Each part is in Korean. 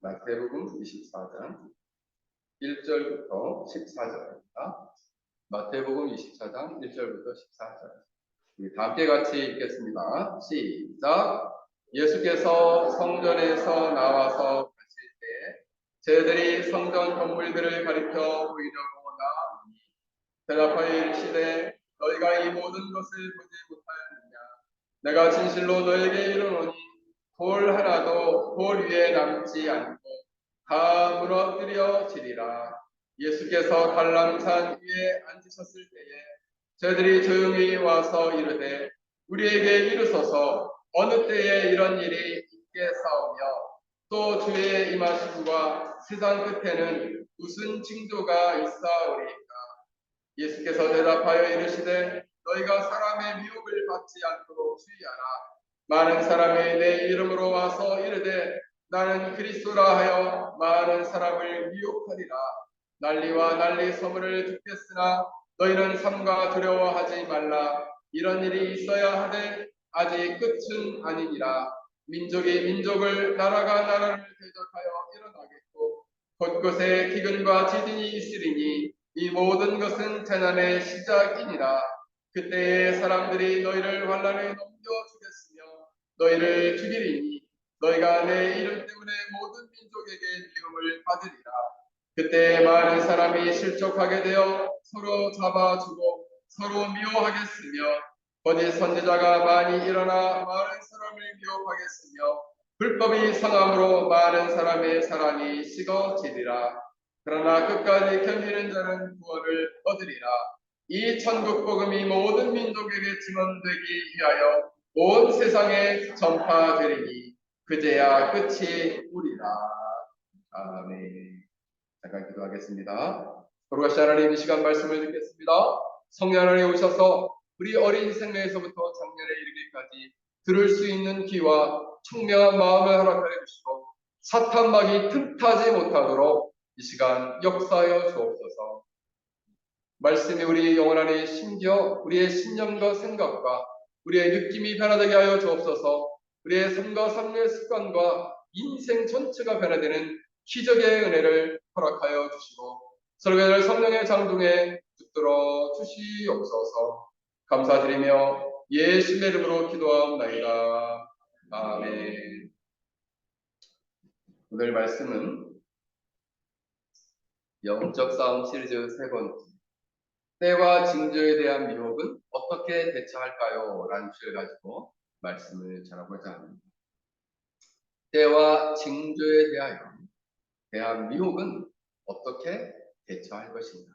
마태복음 24장 1절부터 14절입니다. 마태복음 24장 1절부터 14절. 우리 다 함께 같이 읽겠습니다. 시작. 예수께서 성전에서 나와서 가실 때 저희들이 성전 건물들을 가리켜 보이려고 나오니 대답하여 이르시되 너희가 이 모든 것을 보지 못하였느냐. 내가 진실로 너에게 이르노니 돌 하나도 돌 위에 남지 않고 다 무너뜨려지리라. 예수께서 갈람산 위에 앉으셨을 때에 저희들이 조용히 와서 이르되 우리에게 이르소서 어느 때에 이런 일이 있겠사오며 또 주의 임하심과 세상 끝에는 무슨 징조가 있사오리까. 예수께서 대답하여 이르시되 너희가 사람의 미혹을 받지 않도록 주의하라. 많은 사람이 내 이름으로 와서 이르되 나는 그리스도라 하여 많은 사람을 미혹하리라. 난리와 난리 소문을 듣겠으나 너희는 삼가 두려워하지 말라. 이런 일이 있어야 하되 아직 끝은 아니니라. 민족이 민족을 나라가 나라를 대적하여 일어나겠고 곳곳에 기근과 지진이 있으리니 이 모든 것은 재난의 시작이니라. 그때에 사람들이 너희를 환난에 넘겨주겠으며 너희를 죽이리니 너희가 내 이름 때문에 모든 민족에게 미움을 받으리라. 그때 많은 사람이 실족하게 되어 서로 잡아주고 서로 미워하겠으며 거짓 선지자가 많이 일어나 많은 사람을 미혹하겠으며 불법이 성함으로 많은 사람의 사랑이 식어지리라. 그러나 끝까지 견디는 자는 구원을 얻으리라. 이 천국 복음이 모든 민족에게 증언되기 위하여 온 세상에 전파되리니 그제야 끝이 오리라. 아멘. 잠깐 기도하겠습니다. 거룩하신 하나님, 이 시간 말씀을 듣겠습니다. 성령 하나님 오셔서 우리 어린 생명에서부터 장년에 이르기까지 들을 수 있는 귀와 청명한 마음을 허락하여 주시고 사탄막이 틈타지 못하도록 이 시간 역사하여 주옵소서. 말씀이 우리 영혼 안에 심겨 우리의 신념과 생각과 우리의 느낌이 변화되게 하여 주옵소서. 우리의 삶과 삶의 습관과 인생 전체가 변화되는 기적의 은혜를 허락하여 주시고 설교를 성령의 장중에 붙들어 주시옵소서. 감사드리며 예수의 이름으로 기도하옵나이다. 아멘. 오늘 말씀은 영적 싸움 시리즈 세 번째, 때와 징조에 대한 미혹은 어떻게 대처할까요? 라는 주제를 가지고 말씀을 전하고자 합니다. 때와 징조에 대한 미혹은 어떻게 대처할 것인가?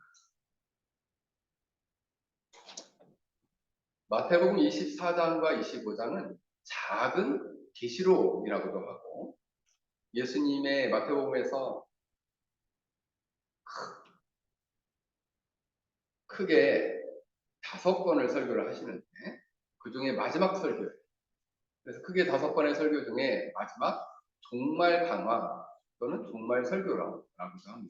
마태복음 24장과 25장은 작은 계시록이라고도 하고 예수님의 마태복음에서 크게 5번을 설교를 하시는데 그 중에 마지막 설교예요. 그래서 크게 5번의 설교 중에 마지막 종말 강화 또는 종말 설교라고도 합니다.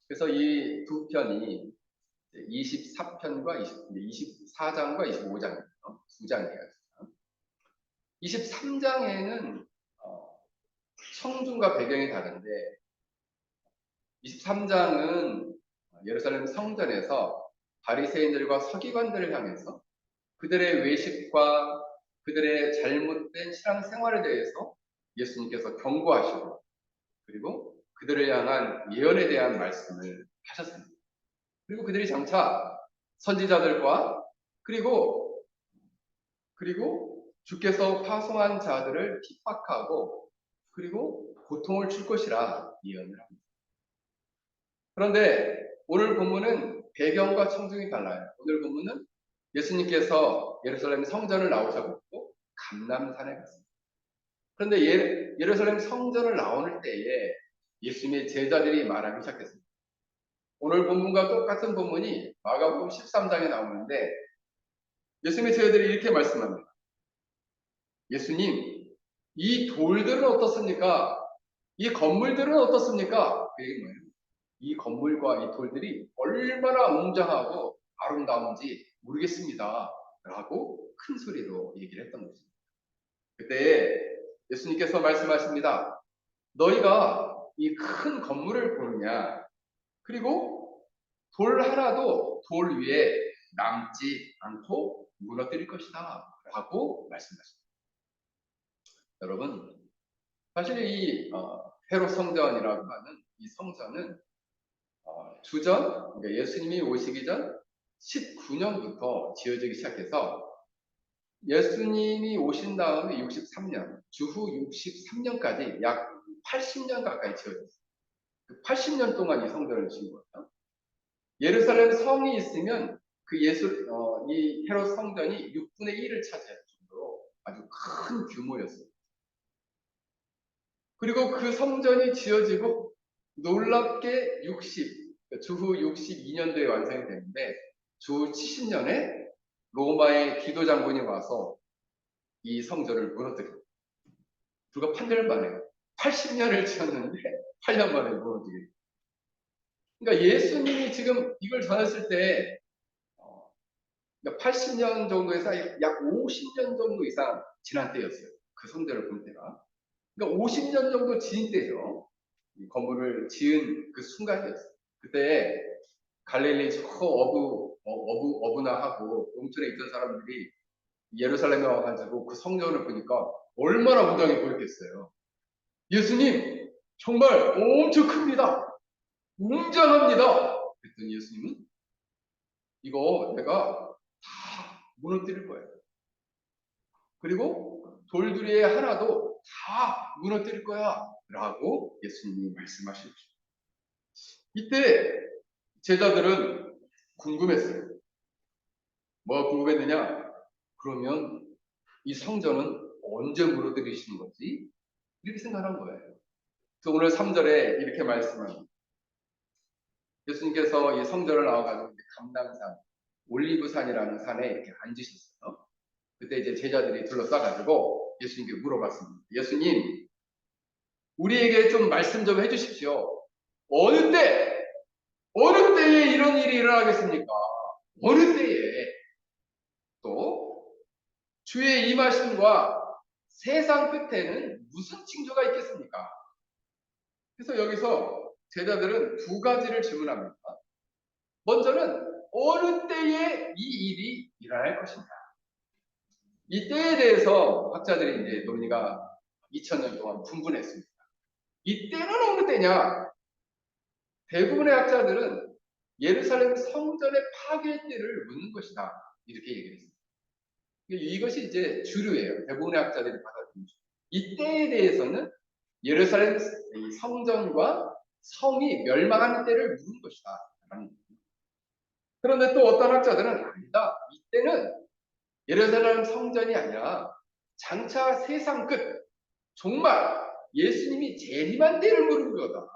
그래서 이 두 편이 24편과 24장과 25장이에요. 두 장이에요. 23장에는 청중과 배경이 다른데 23장은 예루살렘 성전에서 바리새인들과 서기관들을 향해서 그들의 외식과 그들의 잘못된 신앙생활에 대해서 예수님께서 경고하시고 그리고 그들을 향한 예언에 대한 말씀을 하셨습니다. 그리고 그들이 장차 선지자들과 그리고 주께서 파송한 자들을 핍박하고 그리고 고통을 줄 것이라 예언을 합니다. 그런데 오늘 본문은 배경과 청중이 달라요. 오늘 본문은 예수님께서 예루살렘 성전을 나오셔갖고 감람산에 갔습니다. 그런데 예루살렘 성전을 나올 때에 예수님의 제자들이 말하기 시작했습니다. 오늘 본문과 똑같은 본문이 마가복음 13장에 나오는데 예수님의 제자들이 이렇게 말씀합니다. 예수님, 이 돌들은 어떻습니까? 이 건물들은 어떻습니까? 그 얘기는 뭐예요? 이 건물과 이 돌들이 얼마나 웅장하고 아름다운지 모르겠습니다. 라고 큰 소리로 얘기를 했던 것입니다. 그때 예수님께서 말씀하십니다. 너희가 이 큰 건물을 보느냐? 그리고 돌 하나도 돌 위에 남지 않고 무너뜨릴 것이다. 라고 말씀하십니다. 여러분, 사실 이 헤롯 성전이라고 하는 이 성전은 주전, 그러니까 예수님이 오시기 전 19년부터 지어지기 시작해서 예수님이 오신 다음에 63년, 주후 63년까지 약 80년 가까이 지어졌어요. 80년 동안 이 성전을 지은 거예요. 예루살렘 성이 있으면 이 헤롯 성전이 6분의 1을 차지할 정도로 아주 큰 규모였어요. 그리고 그 성전이 지어지고 놀랍게 주후 62년도에 완성이 되는데 주후 70년에 로마의 디도 장군이 와서 이 성전을 무너뜨립니다. 불과 8년 만에 80년을 지었는데 8년 만에 무너지게. 그러니까 예수님이 지금 이걸 전했을 때 80년 정도에서 약 50년 정도 이상 지난 때였어요. 그 성전을 볼 때가. 그러니까 50년 정도 지은 때죠. 이 건물을 지은 그 순간이었어요. 그때 갈릴리 저 어부나하고 농촌에 있던 사람들이 예루살렘에 와가지고 그 성전을 보니까 얼마나 웅장해 보였겠어요. 예수님 정말 엄청 큽니다. 웅장합니다. 그랬더니 예수님은 이거 내가 다 무너뜨릴 거예요. 그리고 돌들이 하나도 다 무너뜨릴 거야. 라고 예수님이 말씀하십니다. 이때 제자들은 궁금했어요. 뭐가 궁금했느냐? 그러면 이 성전은 언제 무너뜨리시는 거지? 이렇게 생각한 거예요. 그래서 오늘 3절에 이렇게 말씀합니다. 예수님께서 이 성전을 나와가지고 감람산, 올리브산이라는 산에 이렇게 앉으셨어요. 그때 이제 제자들이 둘러싸가지고 예수님께 물어봤습니다. 예수님, 우리에게 좀 말씀 좀 해주십시오. 어느 때, 어느 때에 이런 일이 일어나겠습니까? 어느 때에 또 주의 임하심과 세상 끝에는 무슨 징조가 있겠습니까? 그래서 여기서 제자들은 두 가지를 질문합니다. 먼저는 어느 때에 이 일이 일어날 것인가? 이 때에 대해서 학자들이 이제 논의가 2000년 동안 분분했습니다. 이 때는 어느 때냐? 대부분의 학자들은 예루살렘 성전의 파괴 때를 묻는 것이다. 이렇게 얘기를 했습니다. 이것이 이제 주류예요. 대부분의 학자들이 받아들인 주. 이 때에 대해서는 예루살렘 성전과 성이 멸망하는 때를 묻는 것이다. 그런데 또 어떤 학자들은 아니다. 이때는 예루살렘 성전이 아니라 장차 세상 끝, 정말 예수님이 재림한 때를 물은 거다.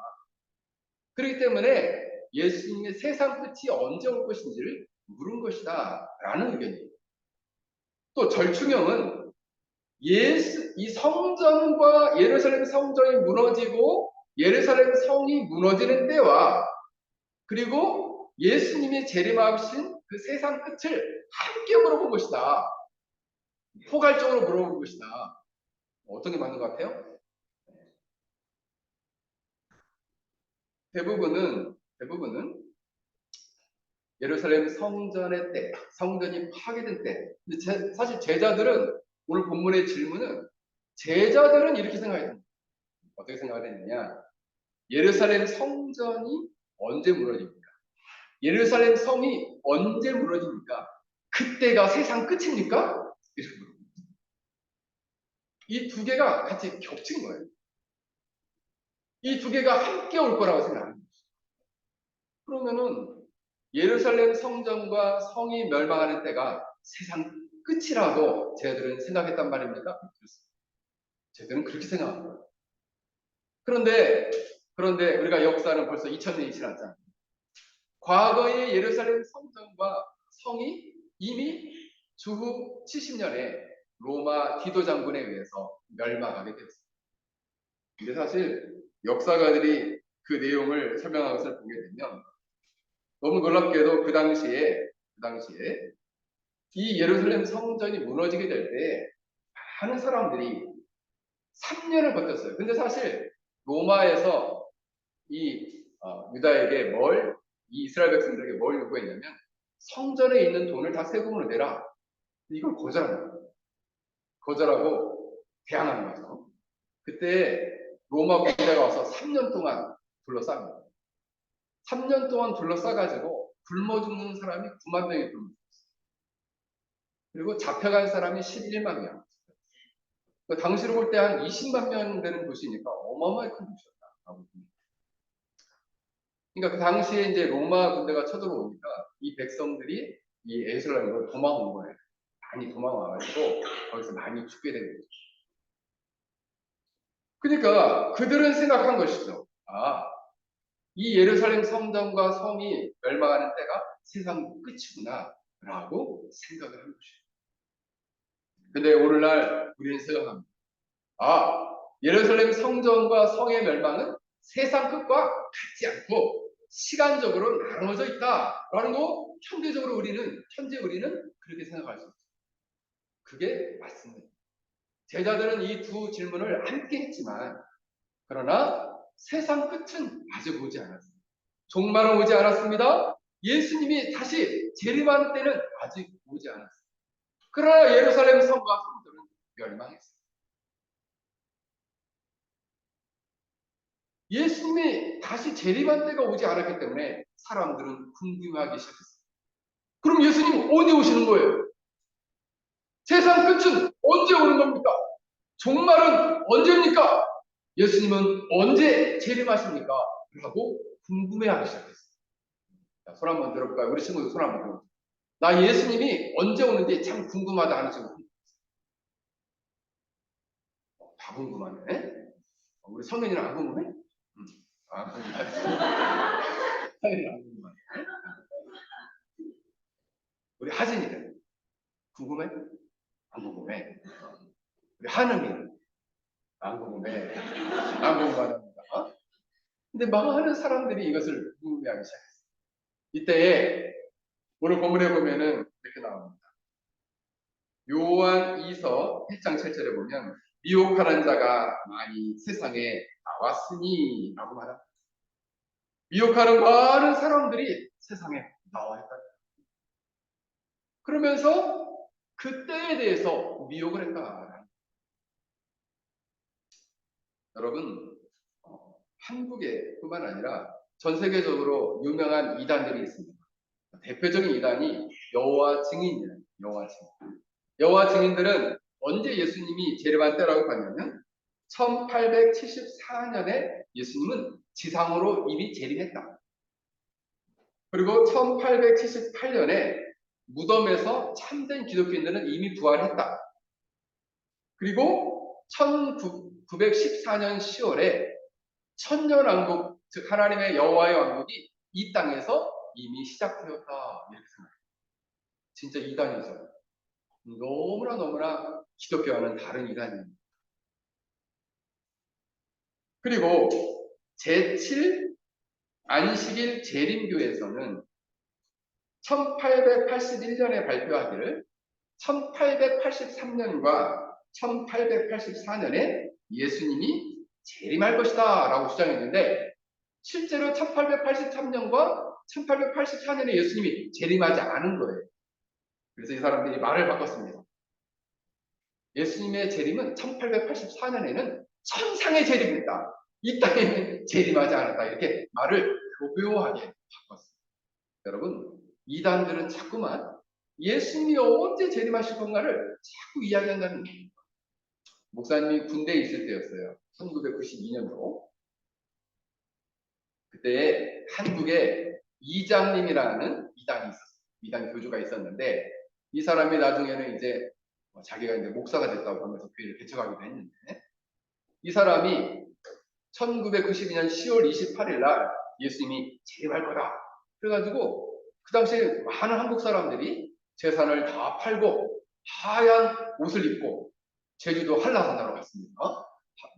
그렇기 때문에 예수님의 세상 끝이 언제 올 것인지를 물은 것이다. 라는 의견이에요. 또 절충형은 이 성전과 예루살렘 성전이 무너지고 예루살렘 성이 무너지는 때와 그리고 예수님이 재림하신 그 세상 끝을 함께 물어본 것이다. 포괄적으로 물어본 것이다. 어떤 게 맞는 것 같아요? 대부분은 예루살렘 성전의 때, 성전이 파괴된 때. 근데 사실 제자들은 오늘 본문의 질문은 제자들은 이렇게 생각했습니다. 어떻게 생각을 했느냐? 예루살렘 성전이 언제 무너집니까? 예루살렘 성이 언제 무너집니까? 그때가 세상 끝입니까? 이렇게 물어봅니다. 이 두 개가 같이 겹친 거예요. 이 두 개가 함께 올 거라고 생각합니다. 그러면은 예루살렘 성전과 성이 멸망하는 때가 세상 끝이라고 제자들은 생각했단 말입니다. 제자들은 그렇게 생각합니다. 그런데 우리가 역사는 벌써 2000년이 지났잖아요. 과거의 예루살렘 성전과 성이 이미 주후 70년에 로마 디도 장군에 의해서 멸망하게 되었습니다. 근데 사실 역사가들이 그 내용을 설명한 것을 보게 되면 너무 놀랍게도 그 당시에 이 예루살렘 성전이 무너지게 될 때 많은 사람들이 3년을 버텼어요. 근데 사실 로마에서 이 유다에게 이 이스라엘 백성들에게 뭘 요구했냐면 성전에 있는 돈을 다 세금으로 내라. 이걸 거절합니다. 거절하고 대항하는 거죠. 그때 로마 군대가 와서 3년 동안 둘러쌉니다. 3년 동안 둘러싸가지고 굶어 죽는 사람이 9만 명이 굶어 죽었어요. 그리고 잡혀간 사람이 11만 명. 당시로 볼 때 한 20만 명 되는 도시니까 어마어마하게 큰 도시였다. 그러니까 그 당시에 이제 로마 군대가 쳐들어오니까 이 백성들이 이 예루살렘으로 도망온 거예요. 많이 도망와가지고 거기서 많이 죽게 된 거죠. 그러니까 그들은 생각한 것이죠. 이 예루살렘 성전과 성이 멸망하는 때가 세상 끝이구나 라고 생각을 한 것이에요. 근데 오늘날 우리는 생각합니다. 예루살렘 성전과 성의 멸망은 세상 끝과 같지 않고 시간적으로 나눠져 있다라는 거 현재 우리는 그렇게 생각할 수 있어요. 그게 맞습니다. 제자들은 이 두 질문을 함께 했지만 그러나 세상 끝은 아직 오지 않았습니다. 종말은 오지 않았습니다. 예수님이 다시 재림하는 때는 아직 오지 않았습니다. 그러나 예루살렘 성과 성들은 멸망했습니다. 예수님이 다시 재림한 때가 오지 않았기 때문에 사람들은 궁금해하기 시작했어요. 그럼 예수님 언제 오시는 거예요? 세상 끝은 언제 오는 겁니까? 종말은 언제입니까? 예수님은 언제 재림하십니까? 라고 궁금해하기 시작했어요. 자, 손 한번 들어볼까요? 우리 친구들 손 한번 들어볼까요? 나 예수님이 언제 오는지 참 궁금하다 하는 친구. 다 궁금하네. 우리 성현이는 안 궁금해? 궁금하지. 성현이는 안 궁금하네. 우리 하진이는 궁금해? 안 궁금해. 우리 한음이는 안 궁금해. 안 궁금하답니다. 근데 많은 사람들이 이것을 궁금해하기 시작했어요. 이때 오늘 본문에 보면은 이렇게 나옵니다. 요한 2서 1장 7절에 보면 미혹하는 자가 많이 세상에 나왔으니 라고 말합니다. 미혹하는 많은 사람들이 세상에 나와 있다. 그러면서 그때에 대해서 미혹을 했다. 여러분, 한국에 뿐만 아니라 전 세계적으로 유명한 이단들이 있습니다. 대표적인 이단이 여호와 증인이에요. 여호와 증인. 여호와 증인들은 언제 예수님이 재림할 때라고 봤냐면 1874년에 예수님은 지상으로 이미 재림했다. 그리고 1878년에 무덤에서 참된 기독교인들은 이미 부활했다. 그리고 1914년 10월에 천년왕국, 즉 하나님의 여호와의 왕국이 이 땅에서 이미 시작되었다. 이렇게 생각해요. 진짜 이단이죠. 너무나 기독교와는 다른 이단입니다. 그리고 제7 안식일 재림교에서는 1881년에 발표하기를 1883년과 1884년에 예수님이 재림할 것이다 라고 주장했는데 실제로 1883년과 1884년에 예수님이 재림하지 않은 거예요. 그래서 이 사람들이 말을 바꿨습니다. 예수님의 재림은 1884년에는 천상의 재림이다. 이 땅에는 재림하지 않았다. 이렇게 말을 교묘하게 바꿨습니다. 여러분, 이단들은 자꾸만 예수님이 언제 재림하실 건가를 자꾸 이야기한다는 거예요. 목사님이 군대에 있을 때였어요. 1992년도. 그때 한국에 이장님이라는 이단이 있었어요. 이단 교주가 있었는데 이 사람이 나중에는 이제 자기가 이제 목사가 됐다고 하면서 교회를 개척하기도 했는데 이 사람이 1992년 10월 28일 날 예수님이 재림할 거다. 그래가지고 그 당시에 많은 한국 사람들이 재산을 다 팔고 하얀 옷을 입고 제주도 한라산으로 갔습니다.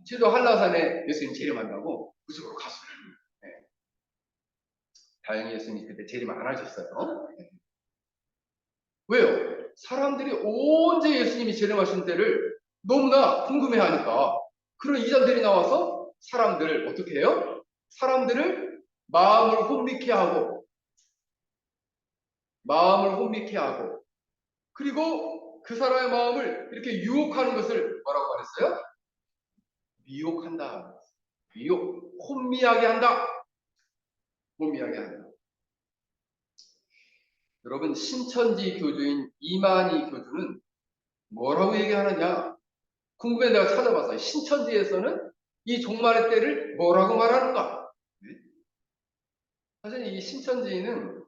제주도 한라산에 예수님 재림한다고 무속으로 갔어요. 네. 다행히 예수님이 그때 재림 안 하셨어요. 네. 왜요? 사람들이 언제 예수님이 재림하신 때를 너무나 궁금해하니까 그런 이단들이 나와서 사람들을 어떻게 해요? 사람들을 마음을 혼미케 하고, 그리고 그 사람의 마음을 이렇게 유혹하는 것을 뭐라고 말했어요? 미혹한다. 혼미하게 한다. 혼미하게 한다. 여러분, 신천지 교주인 이만희 교주는 뭐라고 얘기하느냐? 궁금해 내가 찾아봤어요. 신천지에서는 이 종말의 때를 뭐라고 말하는가? 네? 사실 신천지는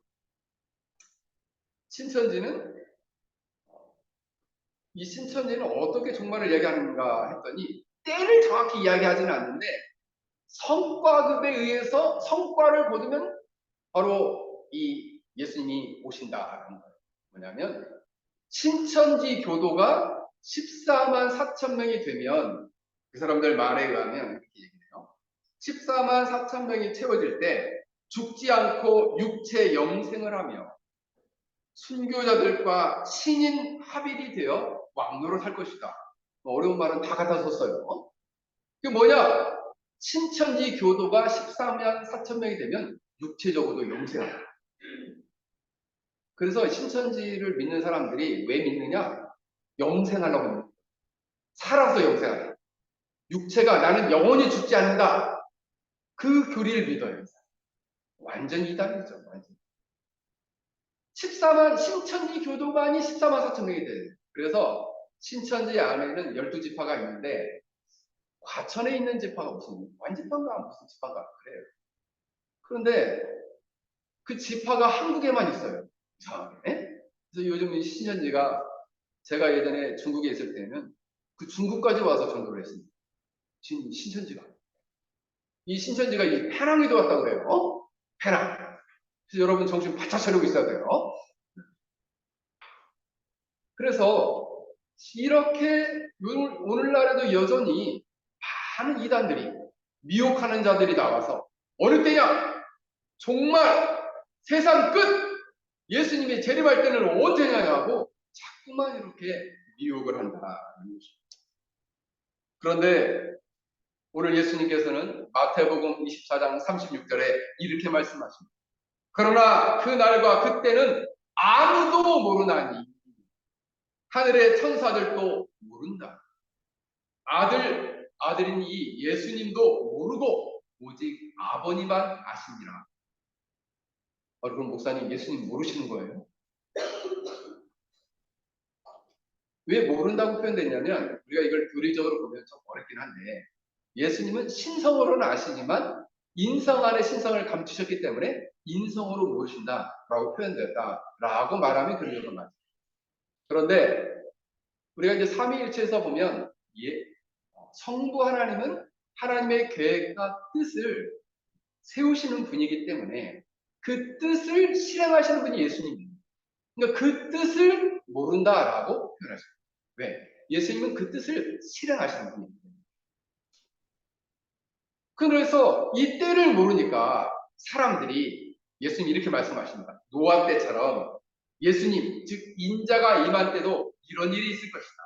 이 신천지는 어떻게 종말을 얘기하는가 했더니 때를 정확히 이야기하지는 않는데 성과급에 의해서 성과를 거두면 바로 이 예수님이 오신다라는 거예요. 뭐냐면 신천지 교도가 14만 4천 명이 되면 그 사람들 말에 의하면 이렇게 얘기해요. 14만 4천 명이 채워질 때 죽지 않고 육체 영생을 하며 순교자들과 신인 합일이 되어 왕노를 할 것이다. 어려운 말은 다 갖다 썼어요. 그게 뭐냐? 신천지 교도가 14만 4천 명이 되면 육체적으로도 영생한다. 그래서 신천지를 믿는 사람들이 왜 믿느냐? 영생하려고 믿는 거예요. 살아서 영생하다. 육체가 나는 영원히 죽지 않는다. 그 교리를 믿어요. 완전 이단이죠. 완전. 신천지 교도관이 14만 4천 명이 돼요. 그래서 신천지 안에는 12지파가 있는데 과천에 있는 지파가 무슨 완지파인가 무슨 지파인가 그래요. 그런데 그 지파가 한국에만 있어요. 이상하게. 그래서 요즘 신천지가 제가 예전에 중국에 있을 때는 그 중국까지 와서 전도를 했습니다. 신천지가. 이 신천지가 이 페낭에도 왔다고 그래요. 페낭. 그래서 여러분 정신 바짝 차리고 있어야 돼요. 그래서 이렇게 오늘날에도 여전히 많은 이단들이 미혹하는 자들이 나와서 어느 때냐? 정말 세상 끝! 예수님이 재림할 때는 언제냐고 자꾸만 이렇게 미혹을 한다. 그런데 오늘 예수님께서는 마태복음 24장 36절에 이렇게 말씀하십니다. 그러나 그 날과 그때는 아무도 모르나니 하늘의 천사들도 모른다. 아들인 이 예수님도 모르고 오직 아버님만 아십니다. 그럼 목사님 예수님 모르시는 거예요? 왜 모른다고 표현됐냐면 우리가 이걸 교리적으로 보면 좀 어렵긴 한데 예수님은 신성으로는 아시지만 인성 안에 신성을 감추셨기 때문에 인성으로 모르신다라고 표현됐다라고 말하면 교리적으로 맞아요. 그런데 우리가 이제 삼위일체에서 보면 성부 하나님은 하나님의 계획과 뜻을 세우시는 분이기 때문에 그 뜻을 실행하시는 분이 예수님입니다. 그러니까 그 뜻을 모른다라고 표현하십니다. 왜? 예수님은 그 뜻을 실행하시는 분입니다. 그래서 이 때를 모르니까 사람들이 예수님이 이렇게 말씀하십니다. 노아 때처럼 예수님, 즉 인자가 임할 때도 이런 일이 있을 것이다.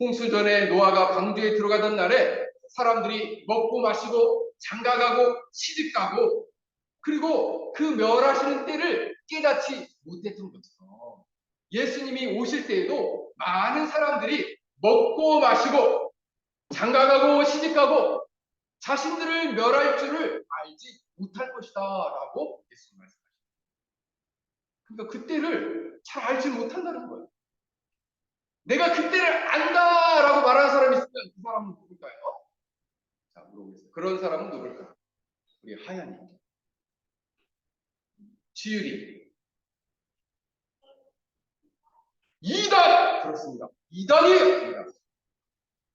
홍수 전에 노아가 방주에 들어가던 날에 사람들이 먹고 마시고 장가가고 시집가고 그리고 그 멸하시는 때를 깨닫지 못했던 것처럼 예수님이 오실 때에도 많은 사람들이 먹고 마시고 장가가고 시집가고 자신들을 멸할 줄을 알지 못할 것이다 라고 예수님 말씀하십니다. 그러니까 그때를 잘 알지 못한다는 거예요. 내가 그때를 안다라고 말하는 사람이 있으면 그 사람은 누굴까요? 자, 물어보겠습니다. 그런 사람은 누굴까? 우리 하얀이, 지율이, 이단! 그렇습니다. 이단이에요.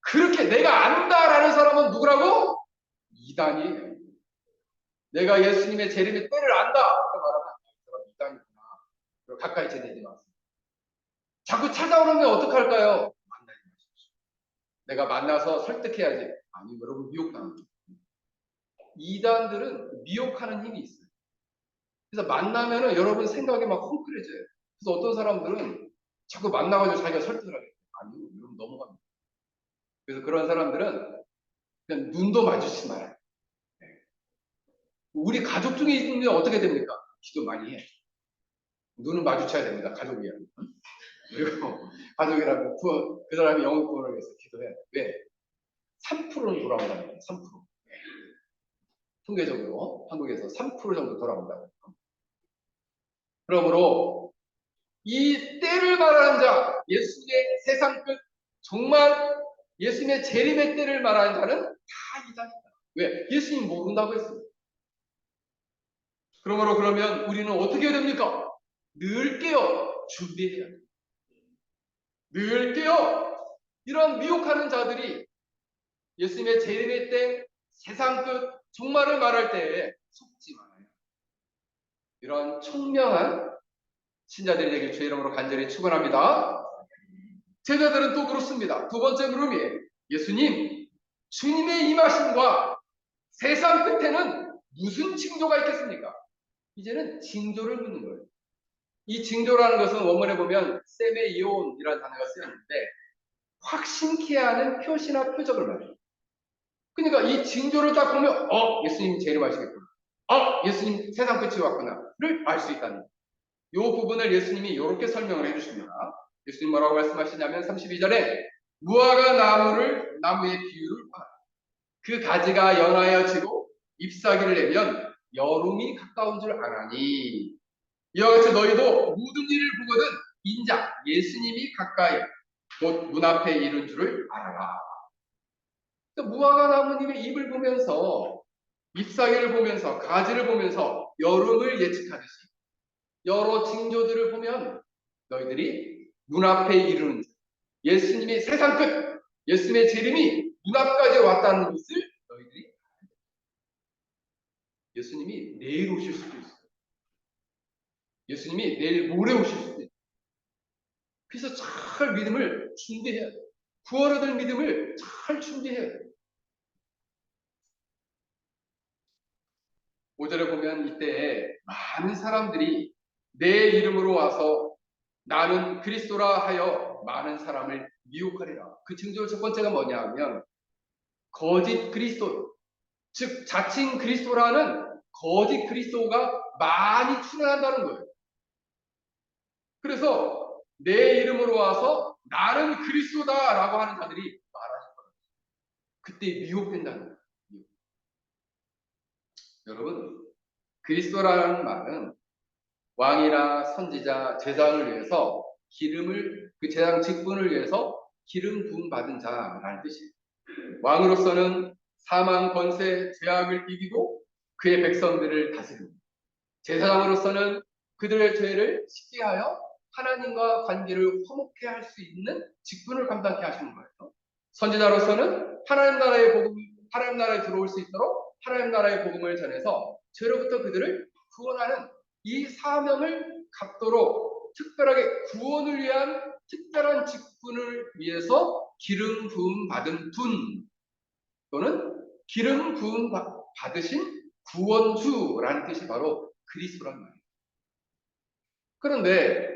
그렇게 내가 안다라는 사람은 누구라고? 이단이에요. 내가 예수님의 재림의 때를 안다! 이렇게 말하면 이 사람 이단이구나. 그리고 가까이 지내지 마세요. 자꾸 찾아오면 어떡할까요? 만나지 마십시오. 내가 만나서 설득해야지. 아니, 여러분 미혹당합니다. 이단들은 미혹하는 힘이 있어요. 그래서 만나면은 여러분 생각이 막 헝클해져요. 그래서 어떤 사람들은 자꾸 만나가지고 자기가 설득을 하겠어요. 아니, 여러분 넘어갑니다. 그래서 그런 사람들은 그냥 눈도 마주치지 말아요. 우리 가족 중에 있으면 어떻게 됩니까? 기도 많이 해. 눈은 마주쳐야 됩니다. 가족이야. 그리고 가족이라고 그 사람이 영혼 구원을 위해서 기도해야 돼. 왜? 3%는 돌아온다는 거예요. 3%. 통계적으로 한국에서 3% 정도 돌아온다고. 그러므로 이 때를 말하는 자, 예수님의 세상 끝, 정말 예수님의 재림의 때를 말하는 자는 다 이단이다. 왜? 예수님 모른다고 했습니다. 그러므로 그러면 우리는 어떻게 해야 됩니까? 늘 깨어 준비해야 돼요. 늘 깨어 이런 미혹하는 자들이 예수님의 재림의 때, 세상 끝, 종말을 말할 때에 속지 말아요. 이런 청명한 신자들이 되길 주의 이름으로 간절히 축원합니다. 제자들은 또 그렇습니다. 두 번째 물음이 예수님, 주님의 임하심과 세상 끝에는 무슨 징조가 있겠습니까? 이제는 징조를 묻는 거예요. 이 징조라는 것은 원문에 보면 세메이온이라는 단어가 쓰였는데 확신케 하는 표시나 표적을 말해요. 그러니까 이 징조를 딱 보면 예수님 재림하시겠구나. 예수님 세상 끝이 왔구나를 알 수 있다는 거예요. 이 부분을 예수님이 이렇게 설명을 해주십니다. 예수님 뭐라고 말씀하시냐면 32절에 무화과 나무의 비유를 봐. 그 가지가 연하여 지고 잎사귀를 내면 여름이 가까운 줄 아나니 이와 같이 너희도 모든 일을 보거든 인자 예수님이 가까이 곧 문 앞에 이른 줄을 알아라. 그러니까 무화과 나무님의 잎을 보면서 잎사귀를 보면서 가지를 보면서 여름을 예측하듯이 여러 징조들을 보면 너희들이 눈앞에 이르는 예수님이 세상 끝 예수님의 재림이 눈앞까지 왔다는 것을 너희들이 예수님이 내일 오실 수도 있어요. 예수님이 내일 모레 오실 수도 있어요. 그래서 잘 믿음을 준비해야 돼요. 구원 얻을 믿음을 잘 준비해야 돼요. 5절에 보면 이때 많은 사람들이 내 이름으로 와서 나는 그리스도라 하여 많은 사람을 미혹하리라. 그 징조 첫 번째가 뭐냐 하면 거짓 그리스도, 즉 자칭 그리스도라는 거짓 그리스도가 많이 출현한다는 거예요. 그래서 내 이름으로 와서 나는 그리스도다라고 하는 자들이 말하는 거예요. 그때 미혹된다는 거예요. 여러분, 그리스도라는 말은 왕이나 선지자, 제사장을 위해서 그 제사장 직분을 위해서 기름 부음 받은 자라는 뜻이에요. 왕으로서는 사망, 권세, 죄악을 이기고 그의 백성들을 다스립니다. 제사장으로서는 그들의 죄를 씻게 하여 하나님과 관계를 화목케 할 수 있는 직분을 감당케 하시는 거예요. 선지자로서는 하나님 나라에 들어올 수 있도록 하나님 나라의 복음을 전해서 죄로부터 그들을 구원하는 이 사명을 갖도록 특별하게 구원을 위한 특별한 직분을 위해서 기름 부음 받은 분 또는 기름 부음 받으신 구원주라는 뜻이 바로 그리스도란 말이에요. 그런데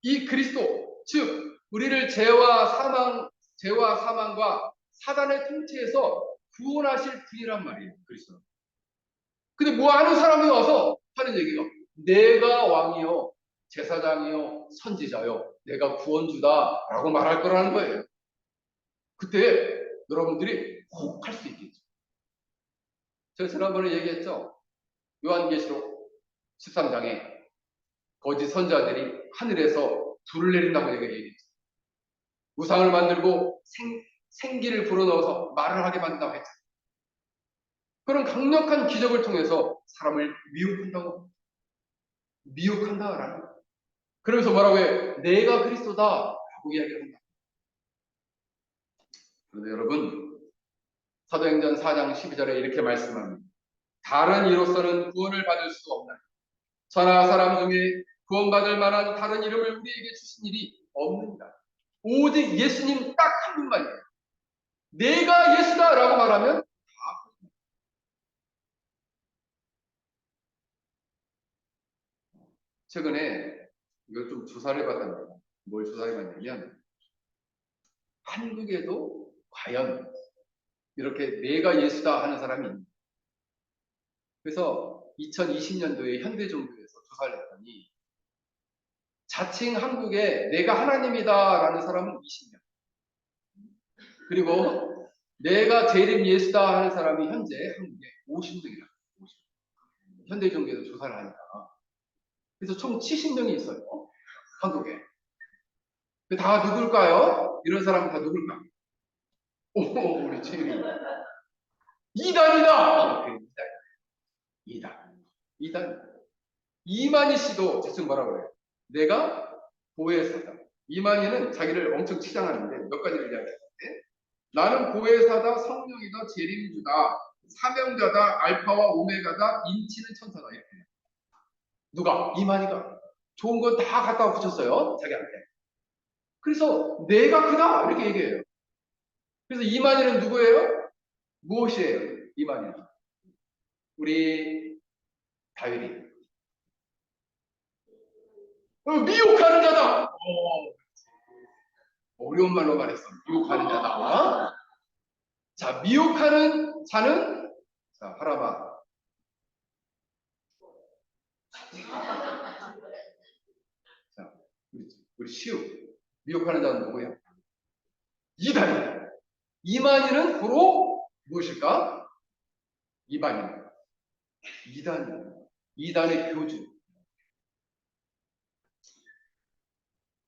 이 그리스도, 즉 우리를 죄와 사망과 사단의 통치에서 구원하실 분이란 말이에요. 그리스도. 근데 뭐 하는 사람이 와서 하는 얘기가 내가 왕이요, 제사장이요, 선지자요, 내가 구원주다라고 말할 거라는 거예요. 그때 여러분들이 혹 할 수 있겠죠. 제가 지난번에 얘기했죠. 요한계시록 13장에 거짓 선자들이 하늘에서 불을 내린다고 얘기했죠. 우상을 만들고 생기를 불어넣어서 말을 하게 만든다고 했죠. 그런 강력한 기적을 통해서 사람을 미혹한다라는 거예요. 그러면서 뭐라고 해? 내가 그리스도다라고 이야기를 한다. 그런데 여러분 사도행전 4장 12절에 이렇게 말씀합니다. 다른 이로서는 구원을 받을 수 없나니 천하 사람 중에 구원받을 만한 다른 이름을 우리에게 주신 일이 없는다. 오직 예수님 딱 한 분만이에요. 내가 예수다라고 말하면 다. 최근에 이걸 좀 조사를 해봤답니다. 뭘 조사해봤냐면 한국에도 과연 이렇게 내가 예수다 하는 사람이 있는. 그래서 2020년도에 현대종교에서 조사를 했더니 자칭 한국에 내가 하나님이다라는 사람은 20명. 그리고 내가 재림 예수다 하는 사람이 현재 한국에 50명이라. 50. 현대종교에서 조사를 하니까. 그래서 총 70명이 있어요. 한국에. 다 누굴까요? 이런 사람은 다 누굴까? 오, 우리 주인님. 이단이다! 이렇게 이단. 이단. 이만희 씨도 대충 뭐라 그래요? 내가 보혜사다. 이만희는 자기를 엄청 치장하는데 몇 가지를 이야기하는데 나는 보혜사다, 성령이다, 재림주다, 사명자다, 알파와 오메가다, 인치는 천사다. 이렇게. 누가? 이만희가. 좋은 건 다 갖다 붙였어요. 자기한테. 그래서 내가 그다! 이렇게 얘기해요. 그래서 이만희는 누구예요? 무엇이에요? 이만희는. 우리 다윗이. 미혹하는 자다! 어려운 말로 말했어. 미혹하는 자다. 자, 미혹하는 자는, 자, 하라마. 자, 우리 시우. 미혹하는 자는 누구야? 이단이야. 이만희는 고로 무엇일까? 이반인. 이단이야. 이단의 교주.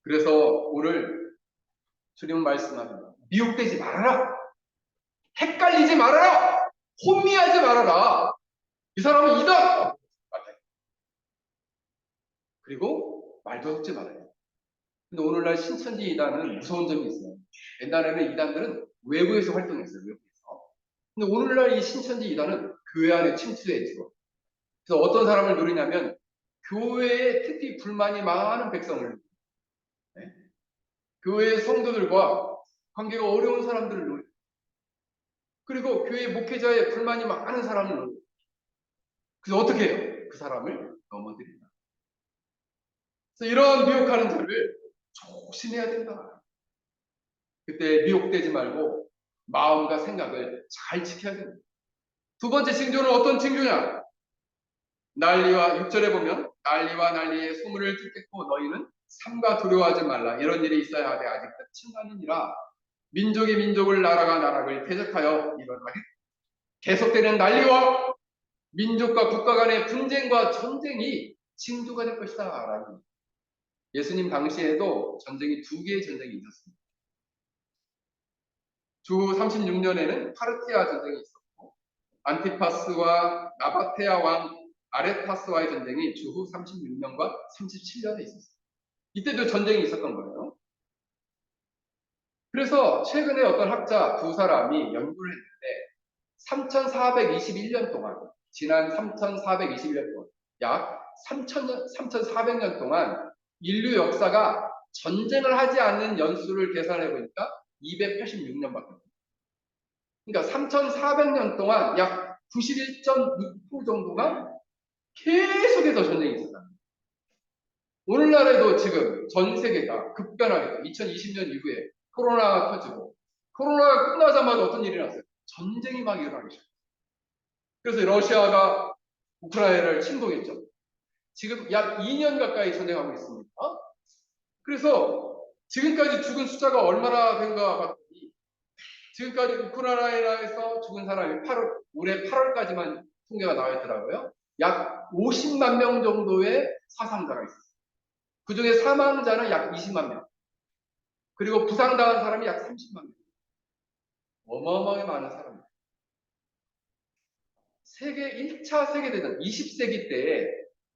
그래서 오늘 주님 말씀합니다. 미혹되지 말아라. 헷갈리지 말아라. 혼미하지 말아라. 이 사람은 이단. 그리고 말도 섞지 말아요. 근데 오늘날 신천지 이단은 무서운 점이 있어요. 옛날에는 이단들은 외부에서 활동했어요. 외부에서. 근데 오늘날 이 신천지 이단은 교회 안에 침투해지고. 그래서 어떤 사람을 노리냐면 교회에 특히 불만이 많은 백성을, 네? 교회의 성도들과 관계가 어려운 사람들을 노리. 그리고 교회 목회자의 불만이 많은 사람을 노리. 그래서 어떻게 해요? 그 사람을 넘어뜨린다. 그래서 이런 미혹하는 자를 조심해야 된다. 그때 미혹되지 말고 마음과 생각을 잘 지켜야 됩니다. 두 번째 징조는 어떤 징조냐? 난리와 6절에 보면 난리와 난리의 소문을 듣겠고 너희는 삼가 두려워하지 말라. 이런 일이 있어야 하되 아직 끝은 아니니라. 민족이 민족을 나라가 나라를 대적하여 일어나게 계속되는 난리와 민족과 국가 간의 분쟁과 전쟁이 징조가 될 것이다. 라는 예수님 당시에도 전쟁이 두 개의 전쟁이 있었습니다. 주 36년에는 파르티아 전쟁이 있었고 안티파스와 나바테아 왕 아레타스와의 전쟁이 주후 36년과 37년에 있었어요. 이때도 전쟁이 있었던 거예요. 그래서 최근에 어떤 학자 두 사람이 연구를 했는데 3421년 동안, 지난 3421년 동안, 약 3400년 동안 인류 역사가 전쟁을 하지 않는 연수를 계산해 보니까 286년밖에 없어요. 그러니까 3400년 동안 약 91.6% 정도가 계속해서 전쟁이 있었다. 오늘날에도 지금 전 세계가 급변하게 2020년 이후에 코로나가 터지고 코로나가 끝나자마자 어떤 일이 났어요? 전쟁이 막 일어나기 시작했어요. 그래서 러시아가 우크라이나를 침공했죠. 지금 약 2년 가까이 전쟁하고 있습니다. 그래서 지금까지 죽은 숫자가 얼마나 된가 봤더니 지금까지 우크라이나에서 죽은 사람이 올해 8월까지만 통계가 나와 있더라고요. 약 50만 명 정도의 사상자가 있어요. 그 중에 사망자는 약 20만 명. 그리고 부상당한 사람이 약 30만 명. 어마어마하게 많은 사람입니다. 1차 세계대전 20세기 때에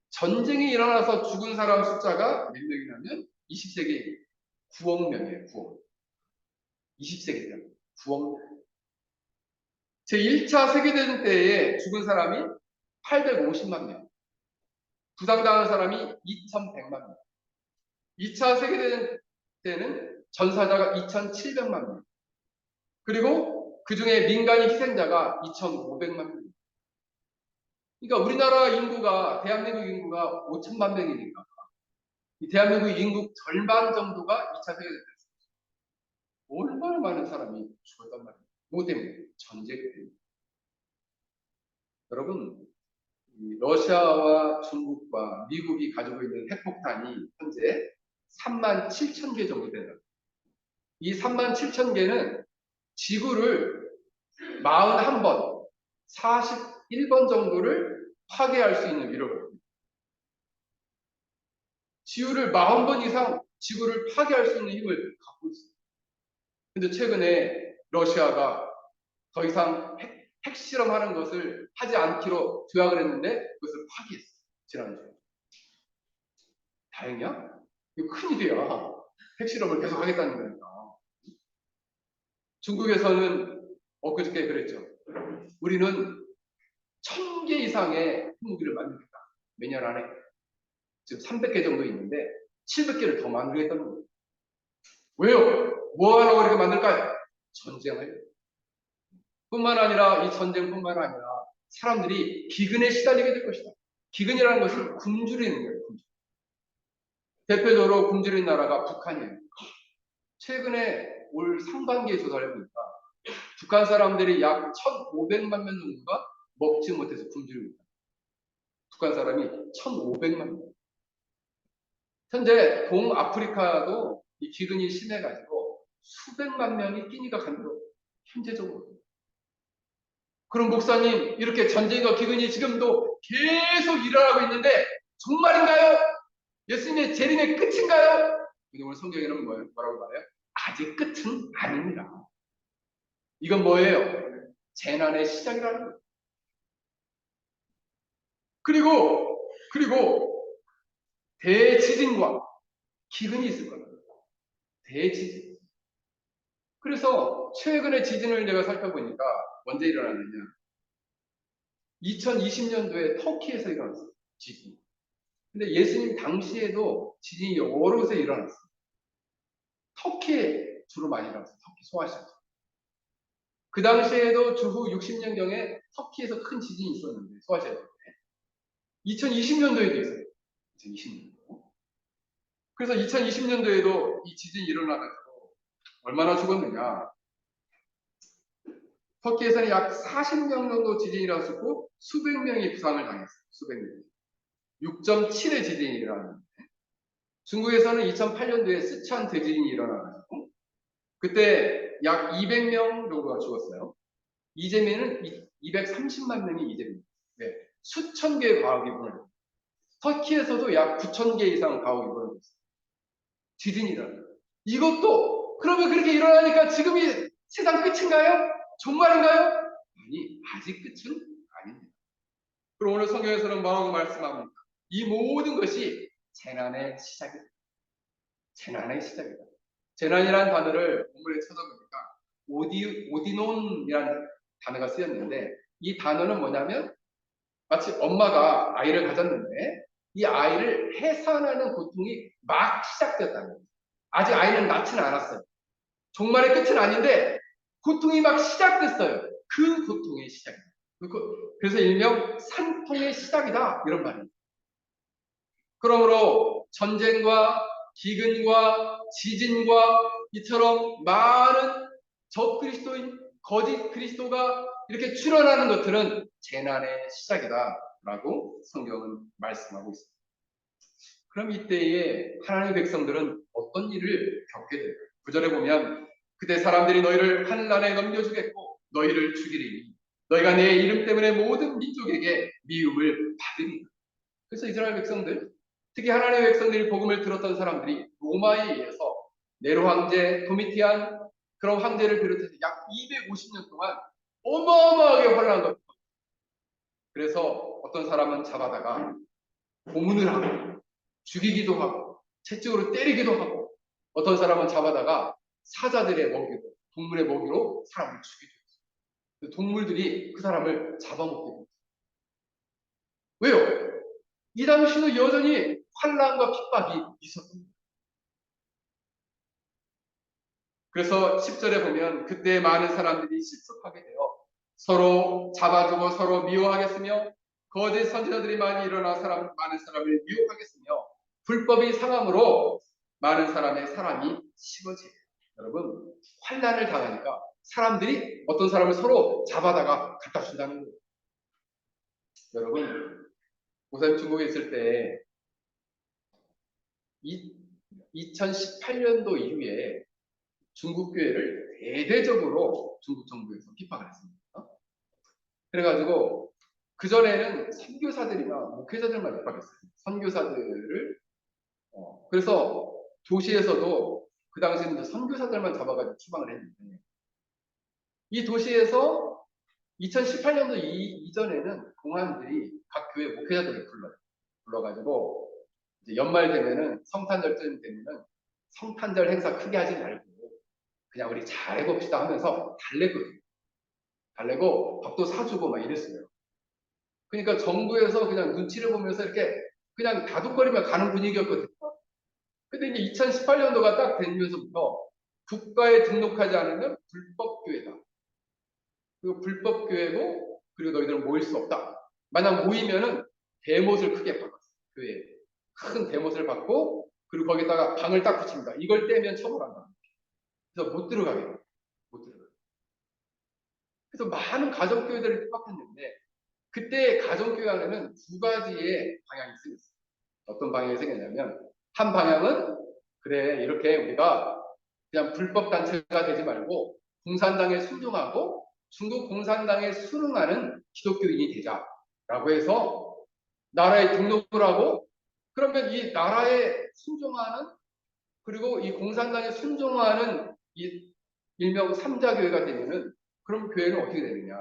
전쟁이 일어나서 죽은 사람 숫자가 몇 명이냐면 20세기 9억 명이에요. 9억. 20세기 때 9억 명. 제1차 세계대전 때에 죽은 사람이 850만 명. 부상당한 사람이 2100만 명. 2차 세계대전 때는 전사자가 2700만 명. 그리고 그 중에 민간인 희생자가 2500만 명. 그러니까 우리나라 인구가, 대한민국 인구가 5천만 명이니까 이 대한민국 인구 절반 정도가 2차 세계대전 때 얼마나 많은 사람이 죽었단 말이에요. 뭐 때문에? 전쟁 때문에. 여러분, 이 러시아와 중국과 미국이 가지고 있는 핵폭탄이 현재 3만 7천 개 정도 되는. 이 3만 7천 개는 지구를 41번, 41번 정도를 파괴할 수 있는 위력을 합니다. 지구를 40번 이상 지구를 파괴할 수 있는 힘을 갖고 있습니다. 근데 최근에 러시아가 더 이상 핵실험하는 것을 하지 않기로 조약을 했는데 그것을 파기했어요. 지난주에. 다행이야? 이거 큰일이야. 핵실험을 계속 하겠다는 거니까. 중국에서는 엊그저께 그랬죠. 우리는 1000개 이상의 핵무기를 만들겠다. 몇 년 안에. 지금 300개 정도 있는데 700개를 더 만들겠다는 거예요. 왜요? 뭐 하려고 이렇게 만들까요? 전쟁을. 뿐만 아니라 이 전쟁뿐만 아니라 사람들이 기근에 시달리게 될 것이다. 기근이라는 것은 굶주리는 거예요. 대표적으로 굶주린 나라가 북한이에요. 최근에 올 상반기에 조사를 해보니까 북한 사람들이 약 1,500만 명 정도가 먹지 못해서 굶주리고 있다. 북한 사람이 1,500만 명. 현재 동아프리카도 이 기근이 심해가지고 수백만 명이 끼니가 간다고 현재적으로. 그럼 목사님, 이렇게 전쟁과 기근이 지금도 계속 일어나고 있는데 정말인가요? 예수님의 재림의 끝인가요? 근데 오늘 성경에는 뭐라고 말해요? 아직 끝은 아닙니다. 이건 뭐예요? 재난의 시작이라는 거예요. 그리고 대지진과 기근이 있을 겁니다. 대지진. 그래서 최근의 지진을 내가 살펴보니까 언제 일어났느냐? 2020년도에 터키에서 일어났어요. 지진. 근데 예수님 당시에도 지진이 여러 곳에 일어났어요. 터키에 주로 많이 일어났어요. 터키 소아시아. 그 당시에도 주후 60년경에 터키에서 큰 지진이 있었는데 소아시아. 2020년도에도 있어요. 2020년도. 그래서 2020년도에도 이 지진이 일어나가지고 얼마나 죽었느냐. 터키에서는 약 40명 정도 지진이 일어났었고 수백 명이 부상을 당했어요. 수백 명이. 6.7의 지진이 일어났는데 중국에서는 2008년도에 스촨 대지진이 일어나가지고 그때 약 200명 정도가 죽었어요. 이재민은 230만 명이 이재민. 네. 수천 개의 가옥이 무너졌어요. 터키에서도 약 9천 개 이상 가옥이 무너졌어요. 지진이 일어나요. 이것도 그러면 그렇게 일어나니까 지금이 세상 끝인가요? 정말인가요? 아니, 아직 끝은 아닙니다. 그럼 오늘 성경에서는 뭐라고 말씀합니까? 이 모든 것이 재난의 시작이다. 재난의 시작이다. 재난이라는 단어를 본문에 찾아보니까 오디논이라는 단어가 쓰였는데 이 단어는 뭐냐면 마치 엄마가 아이를 가졌는데 이 아이를 해산하는 고통이 막 시작됐다는 거예요. 아직 아이는 낳지는 않았어요. 종말의 끝은 아닌데 고통이 막 시작됐어요. 그 고통의 시작이다. 그래서 일명 산통의 시작이다 이런 말입니다. 그러므로 전쟁과 기근과 지진과 이처럼 많은 적그리스도인 거짓 그리스도가 이렇게 출현하는 것들은 재난의 시작이다라고 성경은 말씀하고 있습니다. 그럼 이때에 하나님의 백성들은 어떤 일을 겪게 될까요? 9절에 보면 그때 사람들이 너희를 환난에 넘겨주겠고 너희를 죽이리니 너희가 내 이름 때문에 모든 민족에게 미움을 받으리라. 그래서 이스라엘 백성들, 특히 하나님의 백성들이 복음을 들었던 사람들이 로마에 의해서 네로 황제, 도미티안 그런 황제를 비롯해서 약 250년 동안 어마어마하게 환난한 겁니다. 그래서 어떤 사람은 잡아다가 고문을 하고 죽이기도 하고 채찍으로 때리기도 하고 어떤 사람은 잡아다가 사자들의 먹이로 동물의 먹이로 사람을 죽이기도 했어요. 동물들이 그 사람을 잡아먹게 됐어요. 왜요? 이 당시도 여전히 환난과 핍박이 있었습니다. 그래서 10절에 보면 그때 많은 사람들이 실족하게 되어 서로 잡아주고 서로 미워하겠으며 거짓 선지자들이 많이 일어나 많은 사람을 미혹하겠으며 불법이 상함으로 많은 사람의 사랑이 식어지요. 여러분 환난을 당하니까 사람들이 어떤 사람을 서로 잡아다가 갖다 준다는 거예요. 여러분, 우선 중국에 있을 때 2018년도 이후에 중국 교회를 대대적으로 중국 정부에서 핍박을 했습니다. 그래가지고 그전에는 선교사들이나 목회자들만 핍박했어요. 선교사들을 그래서 도시에서도 그 당시에는 선교사들만 잡아가지고 추방을 했는데 이 도시에서 2018년도 이전에는 공안들이 각 교회 목회자들을 불러가지고 이제 연말 되면은 성탄절쯤 되면은 성탄절 행사 크게 하지 말고 그냥 우리 잘해봅시다 하면서 달랬거든요. 달래고 밥도 사주고 막 이랬어요. 그러니까 정부에서 그냥 눈치를 보면서 이렇게 그냥 다독거리며 가는 분위기였거든요. 근데 이제 2018년도가 딱 되면서부터 국가에 등록하지 않으면 불법교회다. 그리고 불법교회고 그리고 너희들은 모일 수 없다. 만약 모이면은 대못을 크게 받았어요. 교회에. 큰 대못을 받고 그리고 거기다가 방을 딱 붙입니다. 이걸 떼면 처벌한다. 그래서 못 들어가게 해요. 못 들어가게. 그래서 많은 가정교회들을 핍박했는데 그때 가정교회 안에는 두 가지의 방향이 생겼어요. 어떤 방향이 생겼냐면 한 방향은 그래 이렇게 우리가 그냥 불법 단체가 되지 말고 공산당에 순종하고 중국 공산당에 순응하는 기독교인이 되자라고 해서 나라에 등록을 하고 그러면 이 나라에 순종하는 그리고 이 공산당에 순종하는 이 일명 삼자교회가 되면은 그럼 교회는 어떻게 되느냐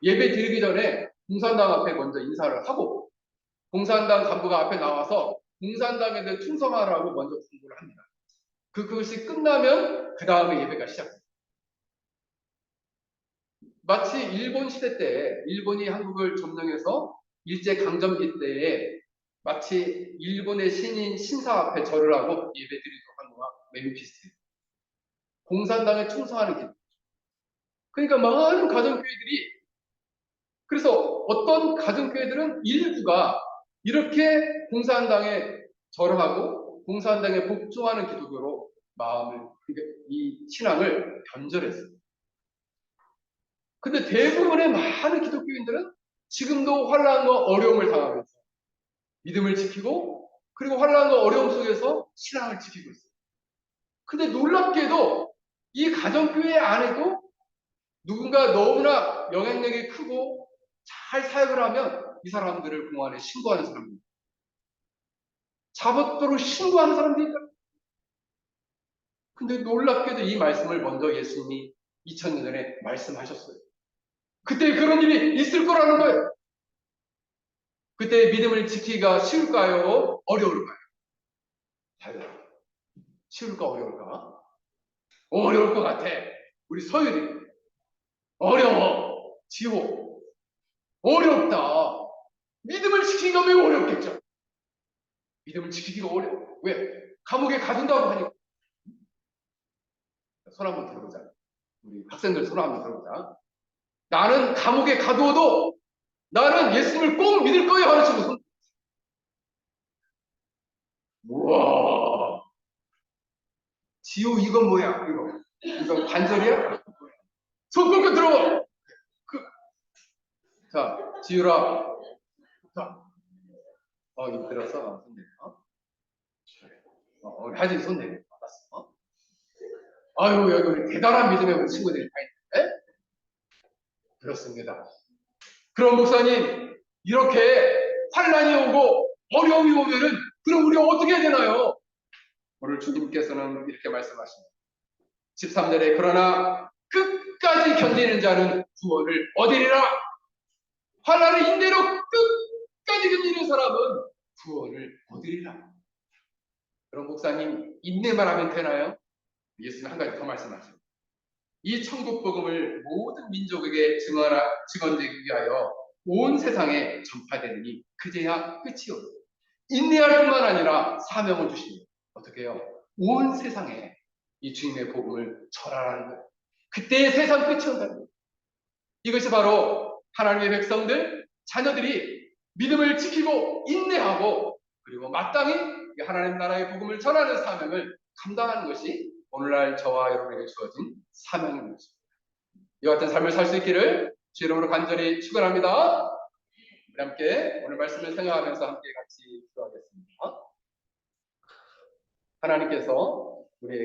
예배 드리기 전에 공산당 앞에 먼저 인사를 하고 공산당 간부가 앞에 나와서 공산당에 대해 충성하라고 먼저 공부를 합니다. 그것이 끝나면 그 다음에 예배가 시작됩니다. 마치 일본 시대 때 일본이 한국을 점령해서 일제강점기 때에 마치 일본의 신인 신사 앞에 절을 하고 예배 드리도록 하는 거와 매우 비슷해요. 공산당에 충성하는 길. 그러니까 많은 가정교회들이 그래서 어떤 가정교회들은 일부가 이렇게 공산당에 절하고 공산당에 복종하는 기독교로 마음을 이 신앙을 변절했어요. 근데 대부분의 많은 기독교인들은 지금도 환난과 어려움을 당하면서 믿음을 지키고 그리고 환난과 어려움 속에서 신앙을 지키고 있어요. 근데 놀랍게도 이 가정교회 안에도 누군가 너무나 영향력이 크고 잘 사역을 하면 이 사람들을 공안에 신고하는 사람들, 잡아도록 신고하는 사람들이 있다. 근데 놀랍게도 이 말씀을 먼저 예수님이 2000년 전에 말씀하셨어요. 그때 그런 일이 있을 거라는 거예요. 그때 믿음을 지키기가 쉬울까요? 어려울까요? 쉬울까 어려울까? 어려울 것 같아. 우리 서율이 어려워. 지호 어렵다. 믿음을 지키기가 매우 어렵겠죠. 믿음을 지키기가 어려워. 왜? 감옥에 가둔다고 하니까. 손 한번 들어보자. 우리 학생들 손 한번 들어보자. 나는 감옥에 가두어도 나는 예수님을 꼭 믿을 거예요 하는 친구 손. 우와. 지호 이건 뭐야? 이거 관절이야? 손 꺾고 들어와. 자, 지유라. 자, 입 들어서 손 내려. 하진이 손 내려. 알았어. 아유, 여기 우리 대단한 믿음의 우리 친구들이 다 있는데? 그렇습니다. 그럼 목사님, 이렇게 환란이 오고 어려움이 오면은 그럼 우리 어떻게 해야 되나요? 오늘 주님께서는 이렇게 말씀하십니다. 13절에 그러나 끝까지 견디는 자는 구원을 얻으리라. 환란을 인내로 끝까지 견디는 사람은 구원을 얻으리라. 그럼 목사님 인내만 하면 되나요? 예수님 한 가지 더 말씀하십니다. 이 천국 복음을 모든 민족에게 증언되기 위하여 온 세상에 전파되느니 그제야 끝이요. 인내할 뿐만 아니라 사명을 주시니 어떻게 해요? 온 세상에 이 주님의 복음을 전하라는 거예요. 그때의 세상 끝이 온다는 거예요. 이것이 바로 하나님의 백성들, 자녀들이 믿음을 지키고 인내하고 그리고 마땅히 하나님 나라의 복음을 전하는 사명을 감당하는 것이 오늘날 저와 여러분에게 주어진 사명인 것입니다. 이와 같은 삶을 살 수 있기를 주 이름으로 간절히 축원합니다. 우리 함께 오늘 말씀을 생각하면서 함께 같이 기도하겠습니다. 하나님께서 우리에게